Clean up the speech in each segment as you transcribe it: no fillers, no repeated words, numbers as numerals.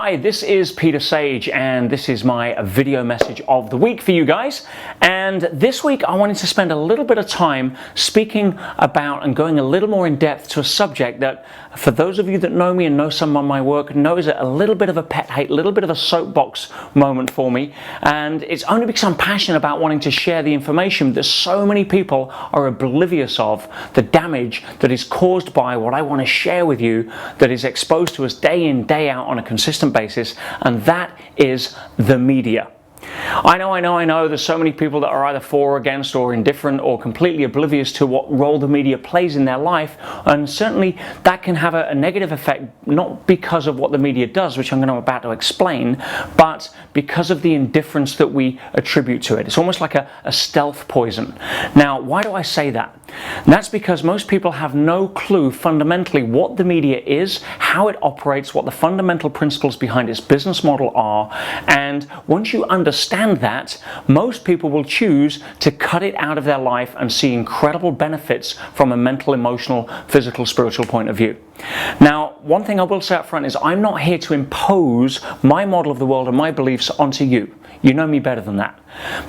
Hi, this is Peter Sage, and this is my video message of the week for you guys. And this week I wanted to spend a little bit of time speaking about and going a little more in depth to a subject that, for those of you that know me and know some of my work, knows it a little bit of a pet hate, a little bit of a soapbox moment for me. And it's only because I'm passionate about wanting to share the information that so many people are oblivious of the damage that is caused by what I want to share with you, that is exposed to us day in, day out on a consistent basis, and that is the media. I know there's so many people that are either for or against or indifferent or completely oblivious to what role the media plays in their life, and certainly that can have a negative effect, not because of what the media does, which I'm about to explain, but because of the indifference that we attribute to it. It's almost like a stealth poison. Now, why do I say that? That's because most people have no clue fundamentally what the media is, how it operates, what the fundamental principles behind its business model are, and once you understand that, most people will choose to cut it out of their life and see incredible benefits from a mental, emotional, physical, spiritual point of view. Now, one thing I will say up front is I'm not here to impose my model of the world and my beliefs onto you. You know me better than that.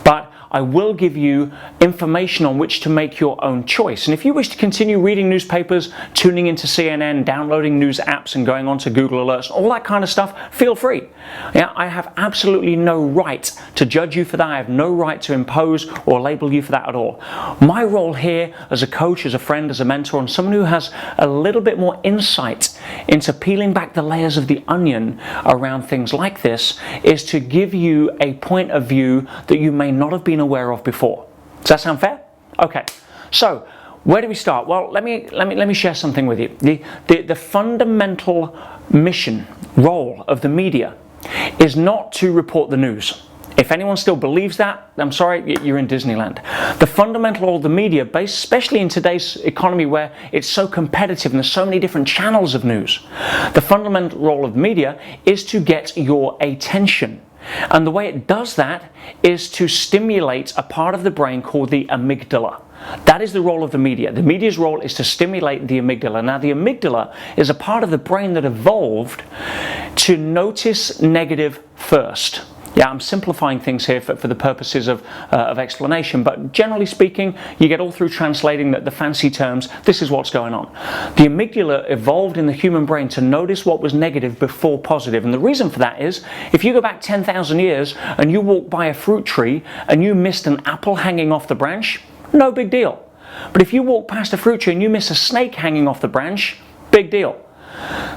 But I will give you information on which to make your own choice. And if you wish to continue reading newspapers, tuning into CNN, downloading news apps and going on to Google Alerts, all that kind of stuff, feel free. Yeah, I have absolutely no right to judge you for that. I have no right to impose or label you for that at all. My role here as a coach, as a friend, as a mentor, and someone who has a little bit more insight into peeling back the layers of the onion around things like this, is to give you a point of view that you may not have been aware of before. Does that sound fair? Okay. So, where do we start? Well, let me share something with you. The fundamental mission, role of the media is not to report the news. If anyone still believes that, I'm sorry, you're in Disneyland. The fundamental role of the media, especially in today's economy where it's so competitive and there's so many different channels of news, the fundamental role of the media is to get your attention. And the way it does that is to stimulate a part of the brain called the amygdala. That is the role of the media. The media's role is to stimulate the amygdala. Now, the amygdala is a part of the brain that evolved to notice negative first. Yeah, I'm simplifying things here for the purposes of explanation, but generally speaking, you get all through translating the fancy terms, this is what's going on. The amygdala evolved in the human brain to notice what was negative before positive, and the reason for that is, if you go back 10,000 years and you walk by a fruit tree and you missed an apple hanging off the branch, no big deal. But if you walk past a fruit tree and you miss a snake hanging off the branch, big deal.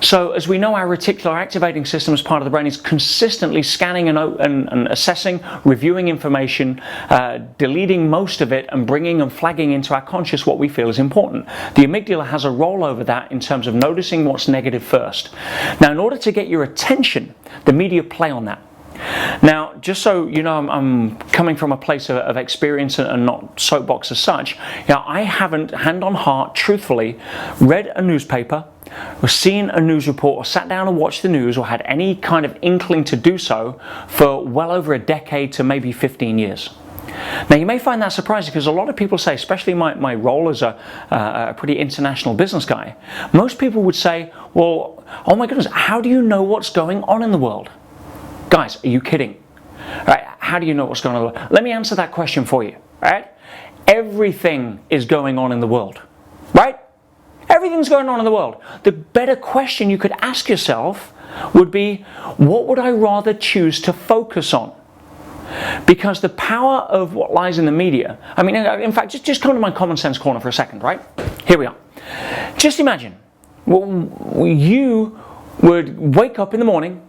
So, as we know, our reticular activating system as part of the brain is consistently scanning and assessing, reviewing information, deleting most of it and bringing and flagging into our conscious what we feel is important. The amygdala has a role over that in terms of noticing what's negative first. Now, in order to get your attention, the media play on that. Now, just so you know, I'm coming from a place of experience and not soapbox as such. Now, I haven't, hand on heart, truthfully, read a newspaper or seen a news report or sat down and watched the news or had any kind of inkling to do so for well over a decade to maybe 15 years. Now, you may find that surprising because a lot of people say, especially my role as a pretty international business guy, most people would say, well, oh my goodness, how do you know what's going on in the world? Guys, are you kidding? Right? How do you know what's going on in the world? Let me answer that question for you. Right? Everything is going on in the world. Right? Everything's going on in the world. The better question you could ask yourself would be, what would I rather choose to focus on? Because the power of what lies in the media, I mean, in fact, just come to my common sense corner for a second, right? Here we are. Just imagine, you would wake up in the morning,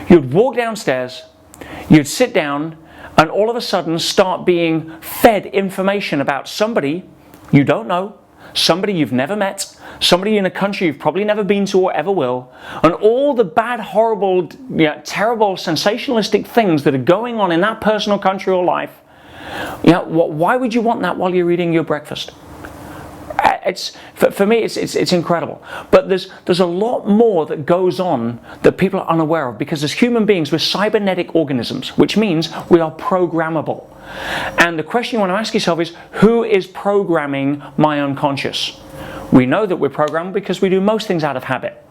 you'd walk downstairs, you'd sit down, and all of a sudden start being fed information about somebody you don't know, somebody you've never met, somebody in a country you've probably never been to or ever will, and all the bad, horrible, terrible, sensationalistic things that are going on in that person or country or life. Why would you want that while you're eating your breakfast? For me, it's incredible. But there's a lot more that goes on that people are unaware of, because as human beings, we're cybernetic organisms, which means we are programmable. And the question you want to ask yourself is, who is programming my unconscious? We know that we're programmed because we do most things out of habit.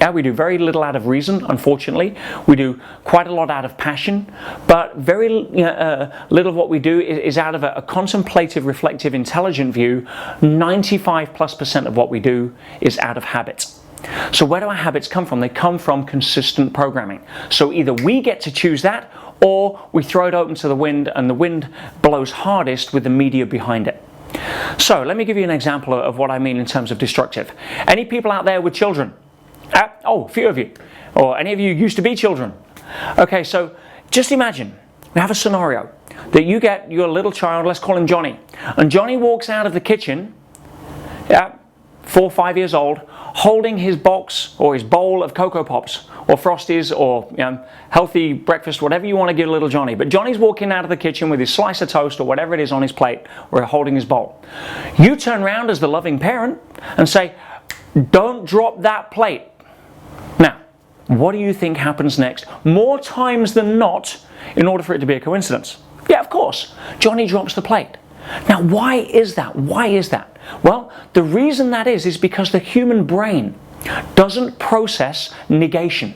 Yeah, we do very little out of reason, unfortunately. We do quite a lot out of passion, but very little of what we do is out of a contemplative, reflective, intelligent view. 95+% of what we do is out of habit. So where do our habits come from? They come from consistent programming. So either we get to choose that, or we throw it open to the wind, and the wind blows hardest with the media behind it. So let me give you an example of what I mean in terms of destructive. Any people out there with children? Oh, a few of you. Or any of you used to be children. Okay, so just imagine, we have a scenario that you get your little child, let's call him Johnny, and Johnny walks out of the kitchen, 4 or 5 years old, holding his box or his bowl of Cocoa Pops or Frosties or healthy breakfast, whatever you want to give little Johnny. But Johnny's walking out of the kitchen with his slice of toast or whatever it is on his plate, or holding his bowl. You turn around as the loving parent and say, "Don't drop that plate." Now, what do you think happens next? More times than not, in order for it to be a coincidence, yeah, of course, Johnny drops the plate. Now, why is that? Why is that? Well, the reason that is because the human brain doesn't process negation.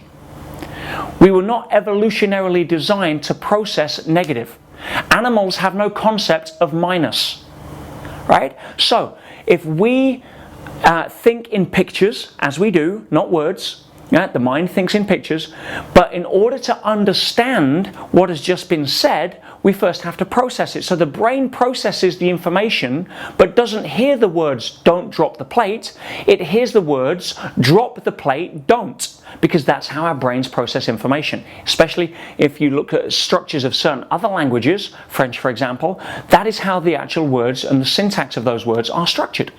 We were not evolutionarily designed to process negative. Animals have no concept of minus, right? So, if we think in pictures, as we do, not words, the mind thinks in pictures, but in order to understand what has just been said, we first have to process it. So the brain processes the information, but doesn't hear the words, "Don't drop the plate." It hears the words, "Drop the plate, don't." Because that's how our brains process information. Especially if you look at structures of certain other languages, French for example, that is how the actual words and the syntax of those words are structured.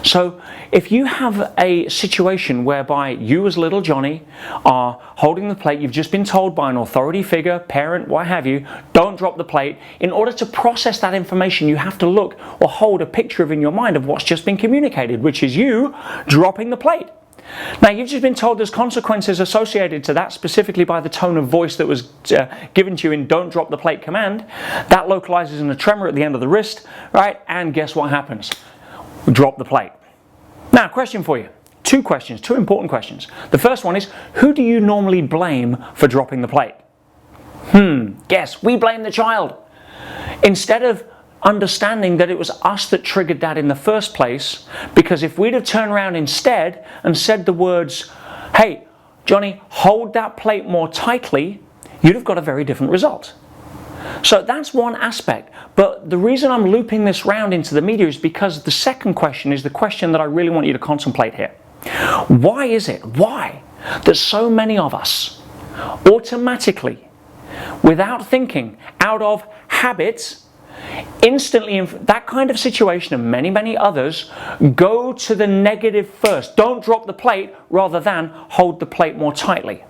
So if you have a situation whereby you as little Johnny are holding the plate, you've just been told by an authority figure, parent, what have you, "Don't drop the plate." In order to process that information, you have to look or hold a picture of in your mind of what's just been communicated, which is you dropping the plate. Now, you've just been told there's consequences associated to that, specifically by the tone of voice that was given to you in "Don't drop the plate" command. That localizes in a tremor at the end of the wrist, right? And guess what happens? Drop the plate. Now, question for you. Two questions, two important questions. The first one is, who do you normally blame for dropping the plate? Guess, we blame the child. Instead of understanding that it was us that triggered that in the first place, because if we'd have turned around instead and said the words, "Hey, Johnny, hold that plate more tightly," you'd have got a very different result. So that's one aspect. But the reason I'm looping this round into the media is because the second question is the question that I really want you to contemplate here. Why is it, why, that so many of us automatically, without thinking, out of habit, instantly in that kind of situation and many, many others, go to the negative first? Don't drop the plate rather than hold the plate more tightly.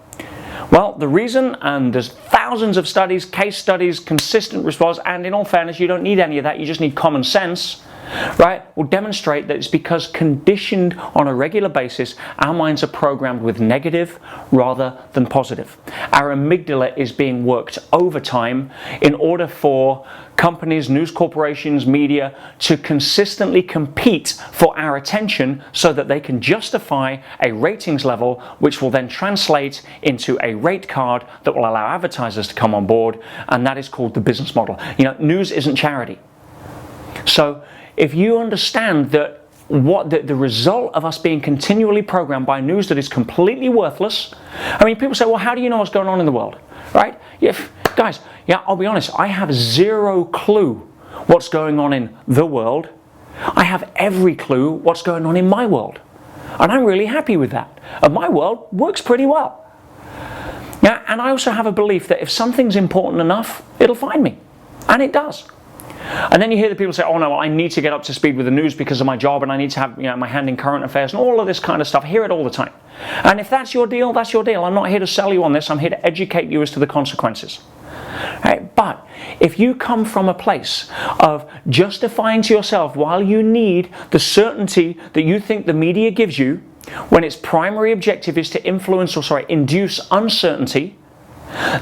Well, the reason, and there's thousands of studies, case studies, consistent response, and in all fairness, you don't need any of that, you just need common sense, right? Will demonstrate that it's because conditioned on a regular basis, our minds are programmed with negative rather than positive. Our amygdala is being worked overtime in order for companies, news corporations, media to consistently compete for our attention so that they can justify a ratings level, which will then translate into a rate card that will allow advertisers to come on board, and that is called the business model. News isn't charity. So if you understand that what the result of us being continually programmed by news that is completely worthless. I mean, people say, well, how do you know what's going on in the world, right? Guys, I'll be honest, I have zero clue what's going on in the world. I have every clue what's going on in my world. And I'm really happy with that. And my world works pretty well. Yeah, and I also have a belief that if something's important enough, it'll find me. And it does. And then you hear the people say, oh no, I need to get up to speed with the news because of my job, and I need to have my hand in current affairs and all of this kind of stuff. I hear it all the time. And if that's your deal, that's your deal. I'm not here to sell you on this. I'm here to educate you as to the consequences. Right? But if you come from a place of justifying to yourself while you need the certainty that you think the media gives you, when its primary objective is to induce uncertainty,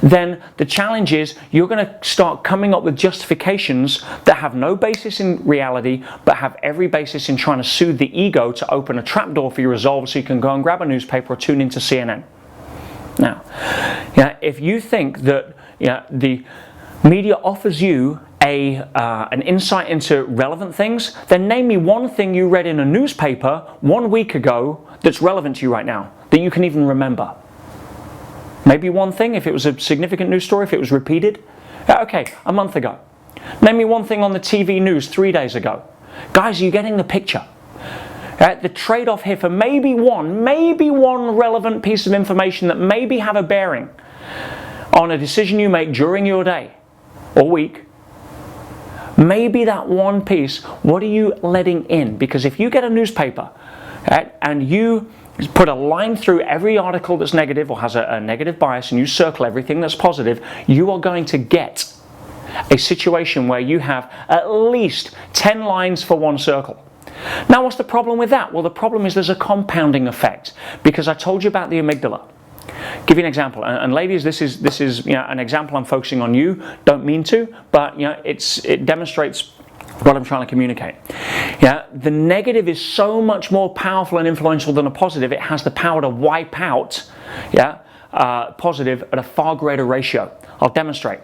then the challenge is you're going to start coming up with justifications that have no basis in reality, but have every basis in trying to soothe the ego to open a trapdoor for your resolve so you can go and grab a newspaper or tune into CNN. Now, if you think that the media offers you an insight into relevant things, then name me one thing you read in a newspaper 1 week ago that's relevant to you right now, that you can even remember. Maybe one thing, if it was a significant news story, if it was repeated. Okay, a month ago. Name me one thing on the TV news 3 days ago. Guys, are you getting the picture? The trade-off here for maybe one relevant piece of information that maybe have a bearing on a decision you make during your day or week, maybe that one piece, what are you letting in? Because if you get a newspaper and you put a line through every article that's negative or has a negative bias and you circle everything that's positive, you are going to get a situation where you have at least 10 lines for one circle. Now, what's the problem with that? Well, the problem is there's a compounding effect, because I told you about the amygdala. Give you an example, and ladies, this is an example I'm focusing on you. Don't mean to, but it demonstrates what I'm trying to communicate. The negative is so much more powerful and influential than a positive. It has the power to wipe out positive at a far greater ratio. I'll demonstrate.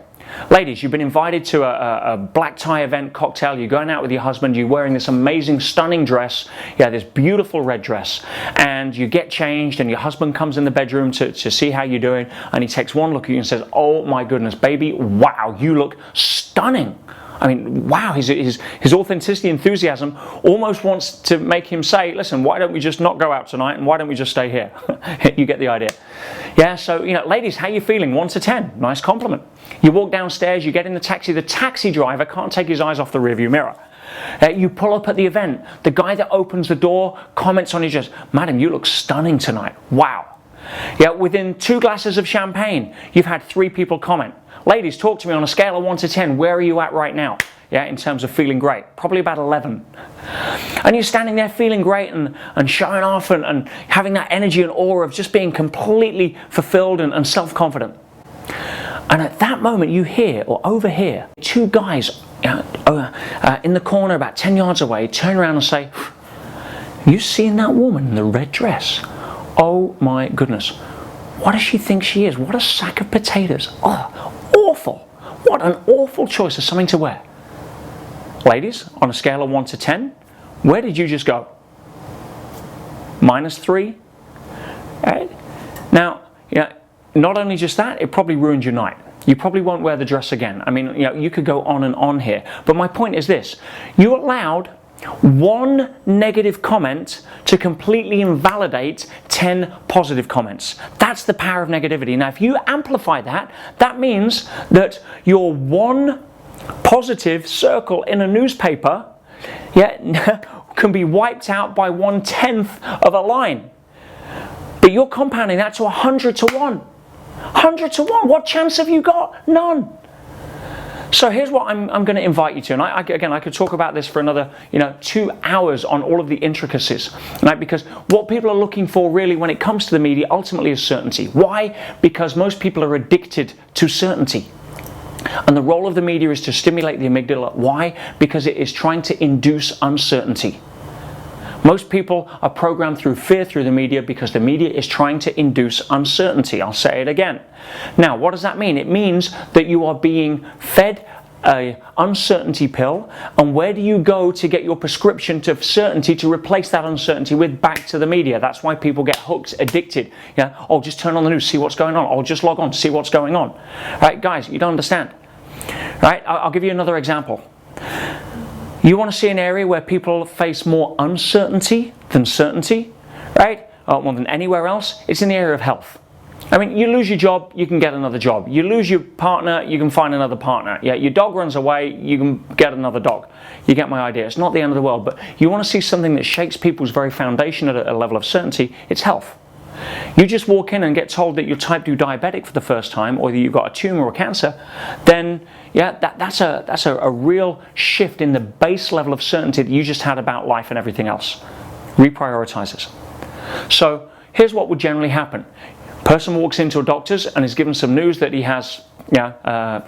Ladies, you've been invited to a black tie event cocktail. You're going out with your husband. You're wearing this amazing, stunning dress. This beautiful red dress. And you get changed, and your husband comes in the bedroom to see how you're doing. And he takes one look at you and says, "Oh my goodness, baby, wow, you look stunning." I mean, wow, his authenticity, enthusiasm almost wants to make him say, "Listen, why don't we just not go out tonight, and why don't we just stay here?" You get the idea. So, ladies, how you feeling? 1 to 10. Nice compliment. You walk downstairs, you get in the taxi driver can't take his eyes off the rearview mirror. You pull up at the event, the guy that opens the door comments on you, just, "Madam, you look stunning tonight. Wow." Within 2 glasses of champagne, you've had 3 people comment. Ladies, talk to me on a scale of 1 to 10. Where are you at right now? In terms of feeling great? Probably about 11. And you're standing there feeling great and showing off and having that energy and aura of just being completely fulfilled and self-confident. And at that moment, you hear or overhear 2 guys in the corner about 10 yards away turn around and say, "You seen that woman in the red dress? Oh my goodness. What does she think she is? What a sack of potatoes. Oh, awful. What an awful choice of something to wear." Ladies, on a scale of 1 to 10, where did you just go? -3? Now, not only just that, it probably ruined your night. You probably won't wear the dress again. I mean, you could go on and on here. But my point is this. You allowed one negative comment to completely invalidate 10 positive comments. That's the power of negativity. Now, if you amplify that, that means that your one positive circle in a newspaper can be wiped out by 1/10 of a line. But you're compounding that to 100 to 1. 100 to 1. What chance have you got? None. So here's what I'm going to invite you to, and I could talk about this for another 2 hours on all of the intricacies, right? Because what people are looking for really when it comes to the media ultimately is certainty. Why? Because most people are addicted to certainty. And the role of the media is to stimulate the amygdala. Why? Because it is trying to induce uncertainty. Most people are programmed through fear through the media because the media is trying to induce uncertainty. I'll say it again. Now, what does that mean? It means that you are being fed an uncertainty pill, and where do you go to get your prescription to certainty to replace that uncertainty with? Back to the media. That's why people get hooked, addicted. Oh, just turn on the news, see what's going on. Oh, just log on, see what's going on. Right, guys, you don't understand. Right, I'll give you another example. You want to see an area where people face more uncertainty than certainty, right? More than anywhere else, it's in the area of health. I mean, you lose your job, you can get another job. You lose your partner, you can find another partner. Your dog runs away, you can get another dog. You get my idea. It's not the end of the world, but you want to see something that shakes people's very foundation at a level of certainty, it's health. You just walk in and get told that you're type 2 diabetic for the first time, or that you've got a tumor or cancer, then that's a real shift in the base level of certainty that you just had about life and everything else. Reprioritizes. So here's what would generally happen. Person walks into a doctor's and is given some news that he has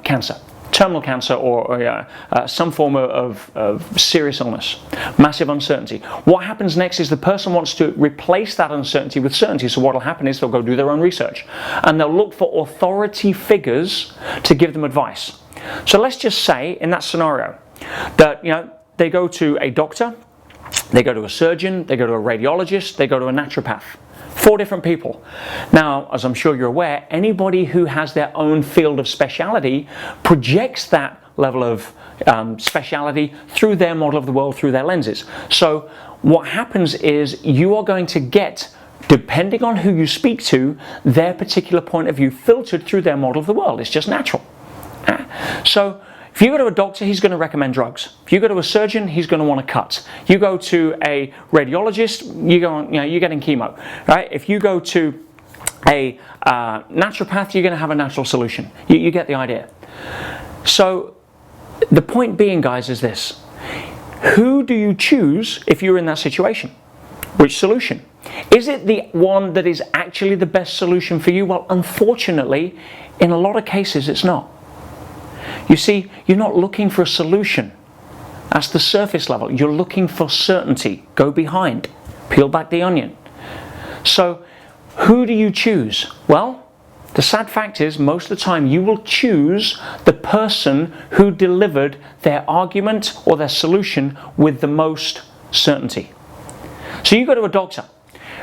cancer, terminal cancer, or some form of serious illness, massive uncertainty. What happens next is the person wants to replace that uncertainty with certainty. So what will happen is they'll go do their own research and they'll look for authority figures to give them advice. So let's just say in that scenario that they go to a doctor, they go to a surgeon, they go to a radiologist, they go to a naturopath. 4 different people. Now, as I'm sure you're aware, anybody who has their own field of speciality projects that level of speciality through their model of the world, through their lenses. So what happens is you are going to get, depending on who you speak to, their particular point of view filtered through their model of the world. It's just natural. So if you go to a doctor, he's going to recommend drugs. If you go to a surgeon, he's going to want to cut. You go to a radiologist, you're getting chemo, right? If you go to a naturopath, you're going to have a natural solution. You get the idea. So the point being, guys, is this: who do you choose if you're in that situation? Which solution? Is it the one that is actually the best solution for you? Well, unfortunately, in a lot of cases, it's not. You see, you're not looking for a solution. That's the surface level. You're looking for certainty. Go behind. Peel back the onion. So, who do you choose? Well, the sad fact is, most of the time you will choose the person who delivered their argument or their solution with the most certainty. So you go to a doctor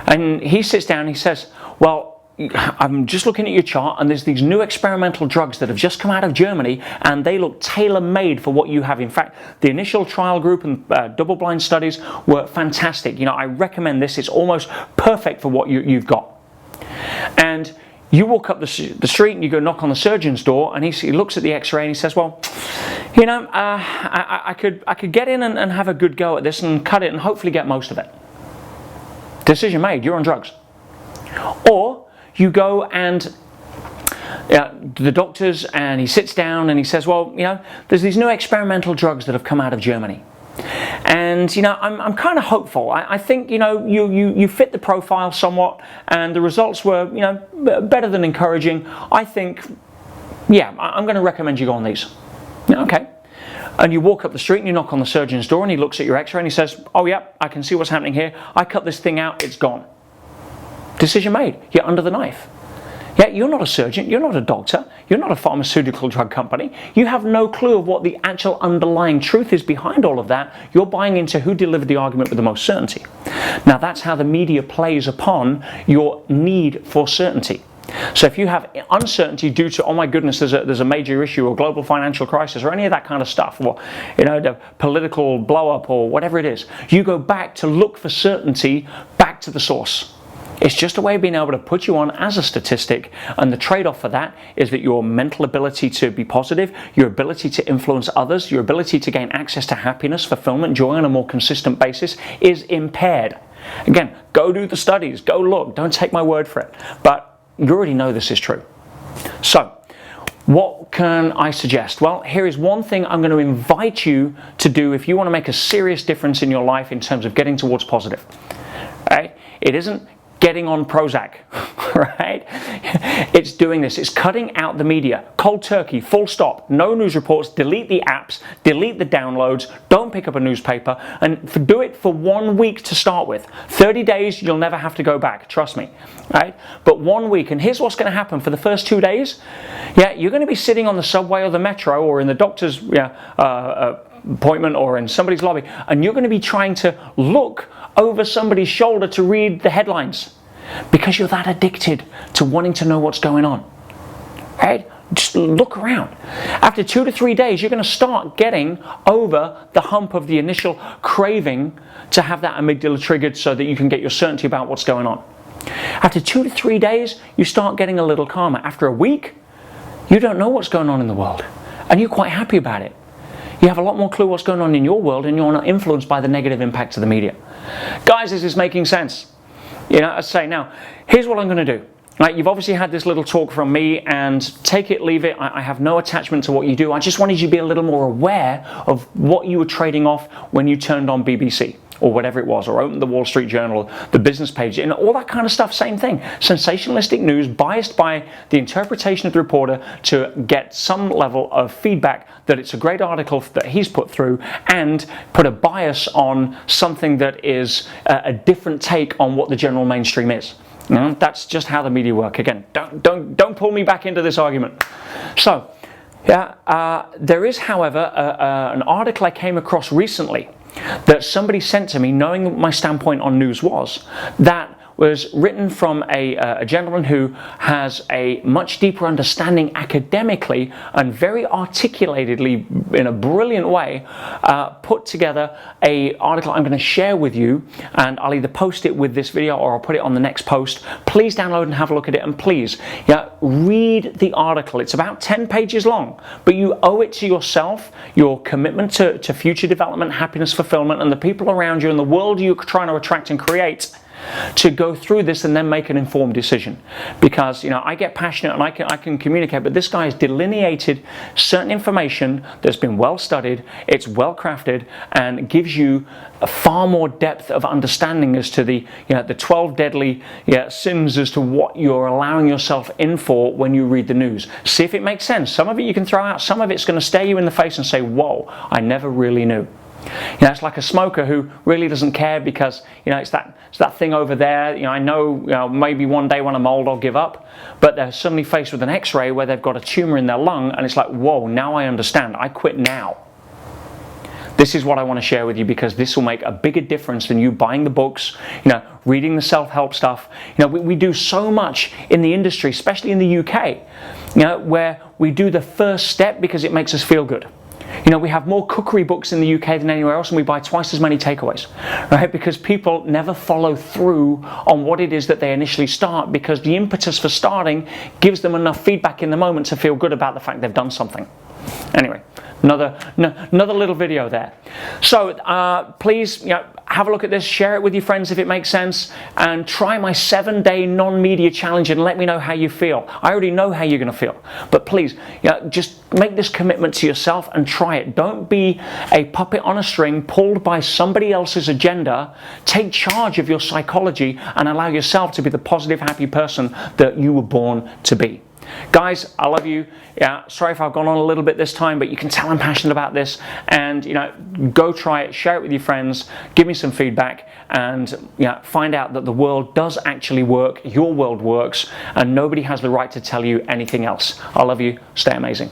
and he sits down and he says, well, I'm just looking at your chart and there's these new experimental drugs that have just come out of Germany and they look tailor-made for what you have. In fact, the initial trial group and double-blind studies were fantastic. I recommend this. It's almost perfect for what you've got. And you walk up the street and you go knock on the surgeon's door and he looks at the x-ray and he says, well, I could get in and have a good go at this and cut it and hopefully get most of it. Decision made. You're on drugs. Or you go and the doctors, and he sits down and he says, well, there's these new experimental drugs that have come out of Germany. And I'm kind of hopeful. I think you fit the profile somewhat, and the results were better than encouraging. I think, I'm going to recommend you go on these. Okay. And you walk up the street and you knock on the surgeon's door and he looks at your x-ray and he says, oh yeah, I can see what's happening here. I cut this thing out, it's gone. Decision made. You're under the knife. Yeah, you're not a surgeon, you're not a doctor, you're not a pharmaceutical drug company. You have no clue of what the actual underlying truth is behind all of that. You're buying into who delivered the argument with the most certainty. Now that's how the media plays upon your need for certainty. So if you have uncertainty due to, oh my goodness, there's a major issue or global financial crisis or any of that kind of stuff, or the political blow up or whatever it is, you go back to look for certainty back to the source. It's just a way of being able to put you on as a statistic, and the trade-off for that is that your mental ability to be positive, your ability to influence others, your ability to gain access to happiness, fulfillment, joy on a more consistent basis is impaired. Again, go do the studies, go look, don't take my word for it. But you already know this is true. So, what can I suggest? Well, here is one thing I'm going to invite you to do if you want to make a serious difference in your life in terms of getting towards positive. Right? It isn't getting on Prozac, right? It's doing this. It's cutting out the media. Cold turkey, full stop. No news reports. Delete the apps. Delete the downloads. Don't pick up a newspaper. And do it for 1 week to start with. 30 days, you'll never have to go back. Trust me, right? But 1 week. And here's what's going to happen for the first 2 days. Yeah, you're going to be sitting on the subway or the metro or in the doctor's appointment or in somebody's lobby, and you're going to be trying to look over somebody's shoulder to read the headlines because you're that addicted to wanting to know what's going on. Right? Just look around. After 2 to 3 days, you're going to start getting over the hump of the initial craving to have that amygdala triggered so that you can get your certainty about what's going on. After 2 to 3 days, you start getting a little calmer. After a week, you don't know what's going on in the world, and you're quite happy about it. You have a lot more clue what's going on in your world, and you're not influenced by the negative impacts of the media. Guys, this is making sense. I say, now, here's what I'm going to do. Right, you've obviously had this little talk from me, and take it, leave it. I have no attachment to what you do. I just wanted you to be a little more aware of what you were trading off when you turned on BBC. or whatever it was, or opened the Wall Street Journal, the business page, and all that kind of stuff, same thing. Sensationalistic news biased by the interpretation of the reporter to get some level of feedback that it's a great article that he's put through, and put a bias on something that is a different take on what the general mainstream is. You know, that's just how the media work. Again, don't pull me back into this argument. So, yeah, there is, however, an article I came across recently that somebody sent to me, knowing what my standpoint on news was, that was written from a gentleman who has a much deeper understanding academically and very articulatedly, in a brilliant way, put together an article I'm going to share with you, and I'll either post it with this video or I'll put it on the next post. Please download and have a look at it, and please, yeah, read the article. It's about 10 pages long, but you owe it to yourself, your commitment to future development, happiness, fulfillment, and the people around you and the world you're trying to attract and create, to go through this and then make an informed decision. Because, you know, I get passionate and I can communicate, but this guy has delineated certain information that's been well studied, it's well crafted, and gives you a far more depth of understanding as to the, you know, the 12 deadly sins, as to what you're allowing yourself in for when you read the news. See if it makes sense. Some of it you can throw out, some of it's going to stare you in the face and say, whoa, I never really knew. You know, it's like a smoker who really doesn't care because, you know, it's that thing over there. You know, I know, maybe one day when I'm old I'll give up, but they're suddenly faced with an X-ray where they've got a tumor in their lung, and it's like, whoa, now I understand. I quit now. This is what I want to share with you, because this will make a bigger difference than you buying the books, you know, reading the self-help stuff. You know, we do so much in the industry, especially in the UK, you know, where we do the first step because it makes us feel good. You know, we have more cookery books in the UK than anywhere else, and we buy twice as many takeaways, right? Because people never follow through on what it is that they initially start, because the impetus for starting gives them enough feedback in the moment to feel good about the fact they've done something. Anyway, another little video there. So please, you know, have a look at this, share it with your friends if it makes sense, and try my 7-day non-media challenge and let me know how you feel. I already know how you're going to feel, but please, you know, just make this commitment to yourself and try it. Don't be a puppet on a string pulled by somebody else's agenda. Take charge of your psychology and allow yourself to be the positive, happy person that you were born to be. Guys, I love you. Yeah, sorry if I've gone on a little bit this time, but you can tell I'm passionate about this. And, you know, go try it, share it with your friends, give me some feedback, and, you know, find out that the world does actually work, your world works, and nobody has the right to tell you anything else. I love you. Stay amazing.